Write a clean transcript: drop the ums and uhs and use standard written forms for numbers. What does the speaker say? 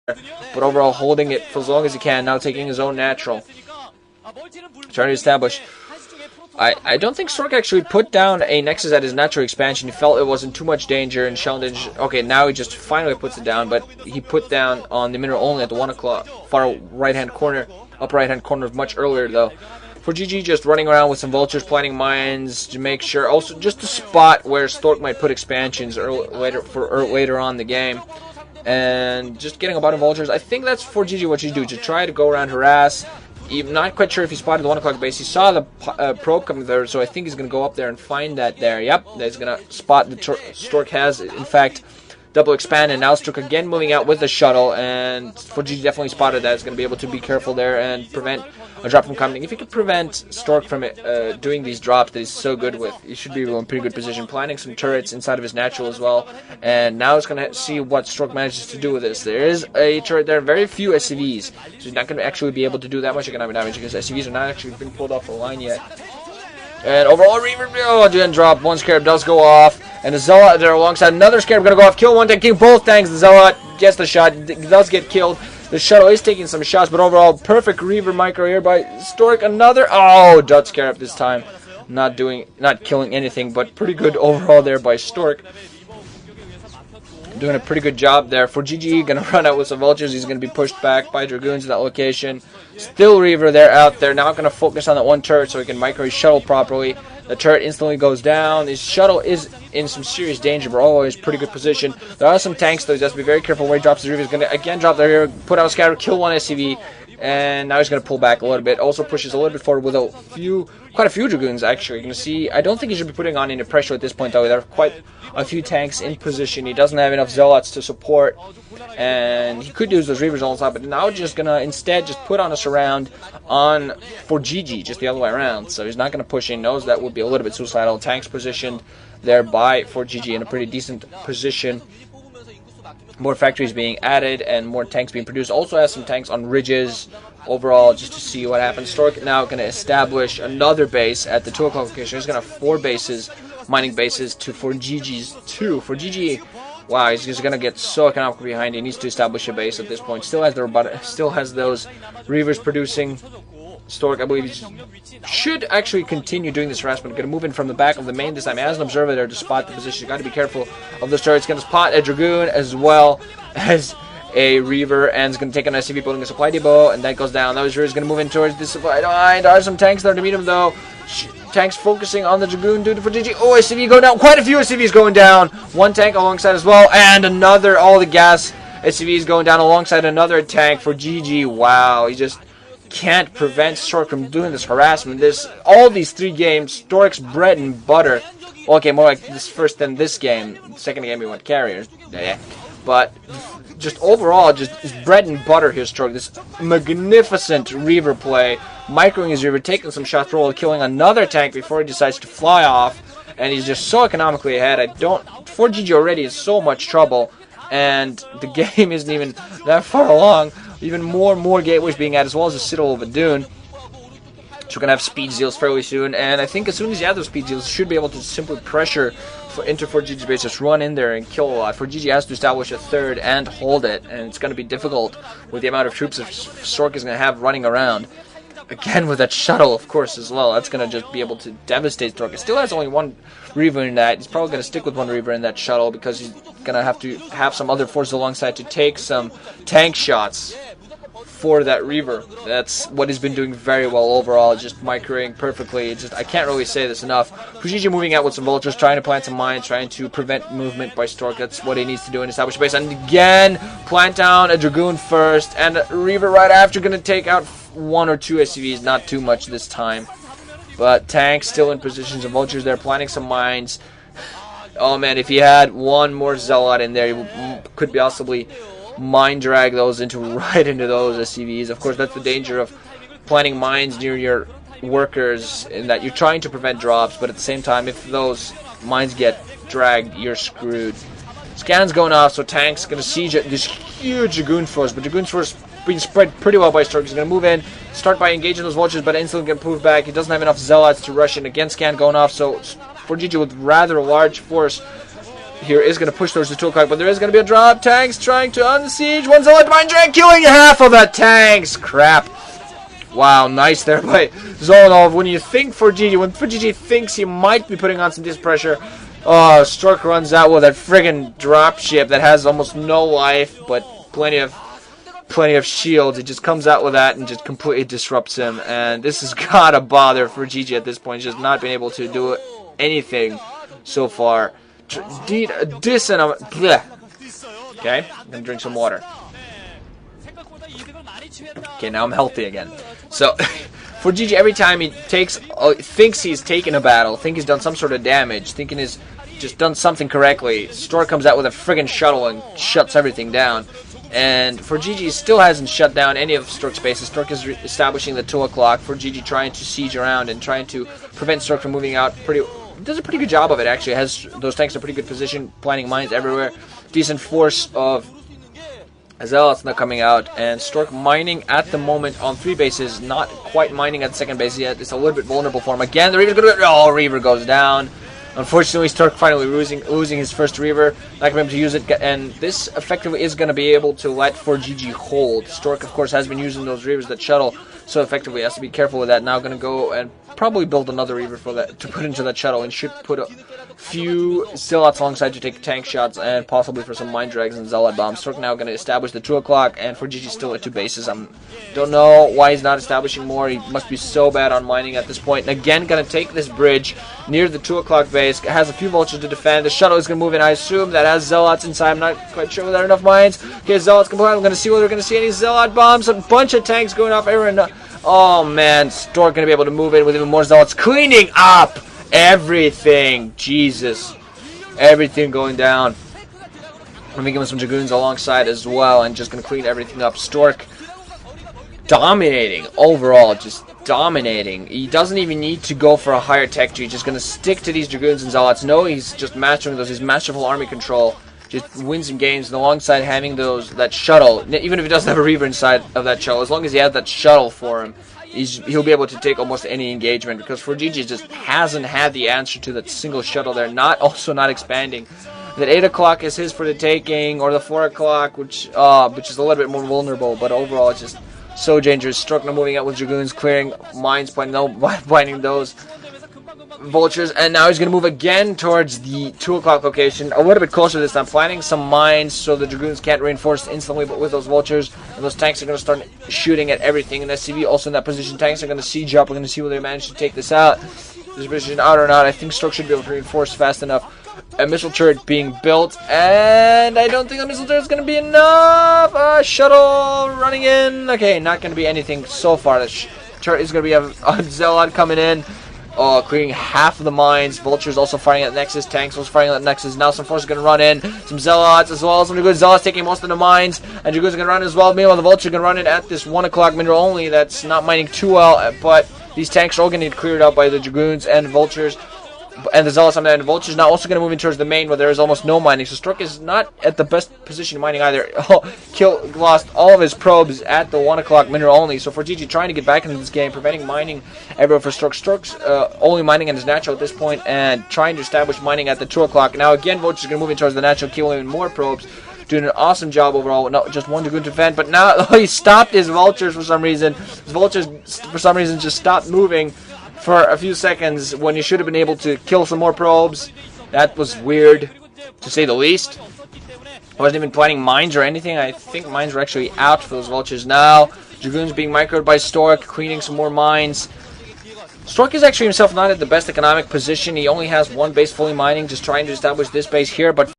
but overall holding it for as long as he can, now taking his own natural. Trying to establish. I don't think Stork actually put down a Nexus at his natural expansion. He felt it wasn't too much danger, and Sheldon okay, now he just finally puts it down, but he put down on the mineral only at the 1 o'clock, far right-hand corner, upper right-hand corner much earlier, though. ForGG just running around with some vultures, planting mines to make sure, also just to spot where Stork might put expansions later on in the game. And just getting a bunch of vultures. I think that's ForGG what you do, to try to go around harass. I'm not quite sure if he spotted the 1 o'clock base. He saw the probe coming there, so I think he's going to go up there and find that there. Yep, he's going to spot the Stork has, in fact, double expand, and now Stork again moving out with the shuttle, and ForGG definitely spotted that. He's going to be able to be careful there and prevent a drop from coming. If you could prevent Stork from doing these drops that he's so good with, he should be in pretty good position, planting some turrets inside of his natural as well, and now he's going to see what Stork manages to do with this. There is a turret there, very few SCVs, so he's not going to actually be able to do that much economic damage because SCVs are not actually been pulled off the line yet. And overall, Reaver, didn't drop. One Scarab does go off. And the Zealot there alongside another Scarab going to go off. Kill one tank, kill both tanks. The Zealot gets the shot, does get killed. The shuttle is taking some shots, but overall, perfect Reaver micro here by Stork. Another, Dud Scarab this time. Not killing anything, but pretty good overall there by Stork. Doing a pretty good job there. ForGG going to run out with some vultures. He's going to be pushed back by Dragoons in that location. Still Reaver there out there. Now going to focus on that one turret so he can micro his shuttle properly. The turret instantly goes down. His shuttle is in some serious danger, but always pretty good position. There are some tanks though. He has to be very careful where he drops the Reaver. He's going to again drop there here, put out a scatter, kill one SCV. And now he's going to pull back a little bit. Also pushes a little bit forward with quite a few Dragoons, actually. You're going to see, I don't think he should be putting on any pressure at this point, though. There are quite a few tanks in position. He doesn't have enough Zealots to support. And he could use those Reavers all the time, but now just going to instead just put on a surround on ForGG, just the other way around. So he's not going to push in. Knows that would be a little bit suicidal. Tanks positioned there by ForGG in a pretty decent position. More factories being added and more tanks being produced. Also has some tanks on ridges overall just to see what happens. Stork now going to establish another base at the 2 o'clock location. He's going to have 4 bases, mining bases, to ForGG's 2. ForGG, wow, he's just going to get so economical behind. He needs to establish a base at this point. Still has those Reavers producing. Stork, I believe, should actually continue doing this harassment. Going to move in from the back of the main this time. He has an observer there to spot the position. You've got to be careful of the turrets. Going to spot a Dragoon as well as a Reaver, and is going to take an SCV building a supply depot, and that goes down. Those Reavers going to move in towards the supply line. There are some tanks there to meet him, though. Tanks focusing on the Dragoon due to ForGG. Oh, SCV go down. Quite a few SCVs going down. One tank alongside as well, and another. All the gas SCVs going down alongside another tank ForGG. Wow, he just can't prevent Stork from doing this harassment. All these 3 games, Stork's bread and butter. Okay, more like this first than this game. Second game he went carriers. Yeah. But just overall, just his bread and butter here, Stork. This magnificent Reaver play, microing his Reaver, taking some shots for killing another tank before he decides to fly off. And he's just so economically ahead. ForGG already is so much trouble, and the game isn't even that far along. Even more gateways being added, as well as a Citadel of a Dune. So we're going to have speed seals fairly soon, and I think as soon as you have those speed seals, you should be able to simply pressure into ForGG's base, just run in there and kill a lot. ForGG has to establish a third and hold it, and it's going to be difficult with the amount of troops that Stork is going to have running around. Again, with that shuttle, of course, as well. That's going to just be able to devastate Stork. It still has only 1 Reaver in that. He's probably going to stick with 1 Reaver in that shuttle because he's going to have some other forces alongside to take some tank shots for that Reaver. That's what he's been doing very well overall, just microing perfectly. I can't really say this enough. ForGG moving out with some vultures, trying to plant some mines, trying to prevent movement by Stork. That's what he needs to do and establish a base. And again, plant down a Dragoon first, and a Reaver right after, going to take out 1 or 2 SCVs, not too much this time. But tanks still in positions, of vultures there, planting some mines. Oh man, if he had 1 more Zealot in there, he could possibly mine drag those right into those SCVs. Of course, that's the danger of planting mines near your workers, in that you're trying to prevent drops, but at the same time, if those mines get dragged, you're screwed. Scann's going off, so tanks going to siege this huge Dragoon force, but Dragoon force being spread pretty well by Stork. He's going to move in, start by engaging those vultures, but instantly get moved back. He doesn't have enough Zealots to rush in. Again, Scan going off, so ForGG with rather a large force here is going to push towards the 2 o'clock, but there is going to be a drop. Tanks trying to unsiege. One Zealot Mind Drag, killing half of the tanks. Crap. Wow, nice there by Zonov. When you think ForGG thinks he might be putting on some decent pressure, Stork runs out with that friggin' dropship that has almost no life, but plenty of shields. It just comes out with that and just completely disrupts him. And this has gotta bother ForGG at this point. He's just not been able to do anything so far. Okay, I'm gonna drink some water. Okay, now I'm healthy again. So, ForGG, every time he thinks he's taken a battle, think he's done some sort of damage, thinking he's just done something correctly, Stork comes out with a friggin' shuttle and shuts everything down. And ForGG still hasn't shut down any of Stork's bases. Stork is establishing the 2 o'clock. ForGG trying to siege around and trying to prevent Stork from moving out. Does a pretty good job of it, actually. Has those tanks in a pretty good position, planting mines everywhere. Decent force of Zealots not coming out, and Stork mining at the moment on 3 bases, not quite mining at the 2nd base yet. It's a little bit vulnerable for him. Again, the Reaver's going to... Oh, Reaver goes down. Unfortunately, Stork finally losing his first Reaver. Not going to be able to use it, and this effectively is going to be able to let ForGG hold. Stork, of course, has been using those Reavers that shuttle, so effectively has to be careful with that. Now going to go and probably build another Reaver for that to put into that shuttle, and should put a few Zealots alongside to take tank shots and possibly for some Mind Drags and Zealot Bombs. Stork now going to establish the 2 o'clock, and ForGG still at 2 bases. Don't know why he's not establishing more. He must be so bad on mining at this point. And again, going to take this bridge near the 2 o'clock base. Has a few vultures to defend. The shuttle is going to move in. I assume that has Zealots inside. I'm not quite sure whether there are enough mines. Okay, Zealots complete. I'm going to see whether we're going to see any Zealot Bombs. A bunch of tanks going off everywhere. Oh man, Stork going to be able to move in with even more Zealots. Cleaning up everything. Jesus. Everything going down. I'm making some Dragoons alongside as well, and just going to clean everything up. Stork dominating overall, just dominating. He doesn't even need to go for a higher tech tree. Just going to stick to these Dragoons and Zealots. No, he's just mastering those. He's masterful army control. Just wins some games, and alongside having that shuttle, even if he doesn't have a Reaver inside of that shuttle, as long as he has that shuttle for him, he'll be able to take almost any engagement, because ForGG just hasn't had the answer to that single shuttle there. Also not expanding. That 8 o'clock is his for the taking, or the 4 o'clock, which is a little bit more vulnerable, but overall it's just so dangerous. Stork now moving out with Dragoons, clearing mines, pointing those vultures, and now he's going to move again towards the 2 o'clock location, a little bit closer this time, planting some mines so the Dragoons can't reinforce instantly, but with those vultures, and those tanks are going to start shooting at everything, and SCV also in that position. Tanks are going to siege up. We're going to see whether they manage to take this out. This position out or not. I think Stork should be able to reinforce fast enough. A missile turret being built, and I don't think the missile turret is going to be enough. Shuttle running in. Okay, not going to be anything so far. The turret is going to be a Zealot coming in. Clearing half of the mines. Vultures also firing at Nexus. Tanks also firing at Nexus. Now some forces are going to run in. Some Zealots as well. Some good Zealots taking most of the mines. And Dragoons are going to run as well. Meanwhile, the Vulture are going to run in at this 1 o'clock mineral only. That's not mining too well. But these tanks are all going to get cleared out by the Dragoons and Vultures. And the Zealots on that, and Vulture's now also going to move in towards the main, where there is almost no mining. So Stork is not at the best position mining either. Lost all of his probes at the 1 o'clock mineral only. So ForGG trying to get back into this game, preventing mining everywhere for Stork. Stork's only mining in his natural at this point, and trying to establish mining at the 2 o'clock. Now again, Vulture's going to move in towards the natural, killing even more probes. Doing an awesome job overall. Not just one Dragoon to defend, but now he stopped his Vultures for some reason. His Vultures, for some reason, just stopped moving for a few seconds when you should have been able to kill some more probes. That was weird, to say the least. I wasn't even planning mines or anything. I think mines were actually out for those Vultures. Now, Dragoons being microed by Stork, cleaning some more mines. Stork is actually himself not at the best economic position. He only has one base fully mining, just trying to establish this base here, but